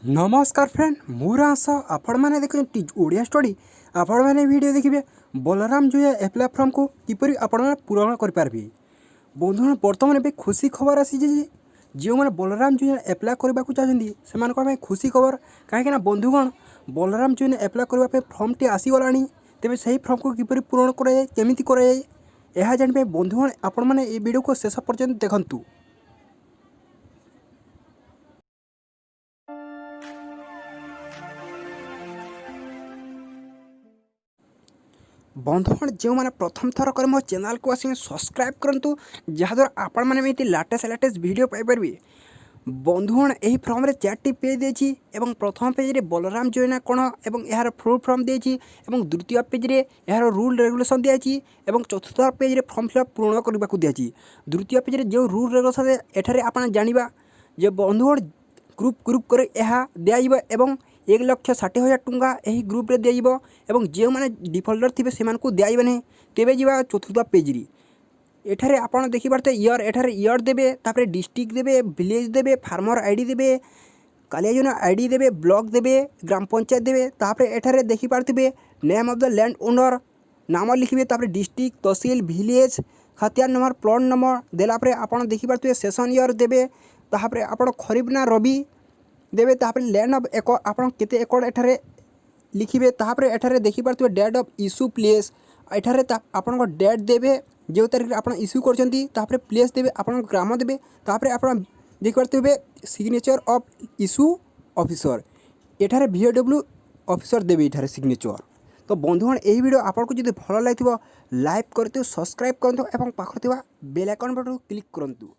नमस्कार फ्रेंड मुरा आस आपण मैंने देखते ओडिया स्टडी आपण मैंने वीडियो देखिए बलराम जोया एप्लाय फॉर्म को किपरि आपण मैंने पूरण करें। बंधुगण बर्तमान भी खुशी खबर आसी जो मैंने बलराम जोया एप्लाय करने को चाहते से खुशी खबर कहीं बंधुगण बलराम जोया एप्लाय करने फॉर्म टी आसीगला तेज से फॉर्म को किपरि पूरण कराए केमी कराए यह जानते बंधुगण आपण मैंने ये वीडियो को शेष पर्यंत देखंतु। बंधुगण जो मैंने प्रथम थर कर मो चैनल को आसिक सब्सक्राइब करूँ जहाद्वारा आपण मैंने लेटेस्ट वीडियो पाइपर। बंधुगण यही फॉर्म रे 4टी पेज देछि एवं प्रथम पेज रे बलराम योजना कौन एवं यार फुल फॉर्म देछि एवं द्वितीय पेज रे यार रूल रेगुलेशन दियाछि एवं चतुर्थ पेज रे फॉर्म फिलअप पूर्ण करने को दियाछि। द्वितीय पेज रे जो रूल रेगुलेशन एठारे आपण जानिबा जे बंधुगण ग्रुप ग्रुप कर यह दिया एवं 1,60,000 टंका यही ग्रुप रे दिया एवं जो मैंने डिफल्टर थे से दिया नहीं तेरे जा चतुर्थ पेज रे एठारे आपण देखि पारते ईयर एठारे ईयर देबे तापरे डिस्ट्रिक्ट देबे विलेज देबे फार्मर आईडी देबे कालिया योजना आईडी देबे ब्लॉक देबे ग्राम पंचायत देबे तापरे एठारे देखि पारथिबे name of the land owner नाम लिखिबे तापरे डिस्ट्रिक्ट तहसील विलेज खातियान नंबर प्लॉट नंबर देला परे आपण देखि पारथिबे सेशन ईयर देबे तापरे आपण खरीफ ना रबी देबे तापरे लैंड ऑफ एकड़ आपण केते एकड़ एठारे लिखिबे तापरे एठारे देखि पारथिबे डेट ऑफ इश्यू प्लेस एठारे आपण को डेट देबे जो तारीख आप इश्यू कर प्लेस देवे आप ग्राम देवे आप देखिए सिग्नेचर ऑफ इश्यू ऑफिसर एठारे VOW ऑफिसर देवे एठारे सिग्नेचर। तो बंधुगण यही वीडियो आपको जब भल लगे लाइक करते सब्सक्राइब करूँ और पाखर बेल आइकन बटन क्लिक करूँ।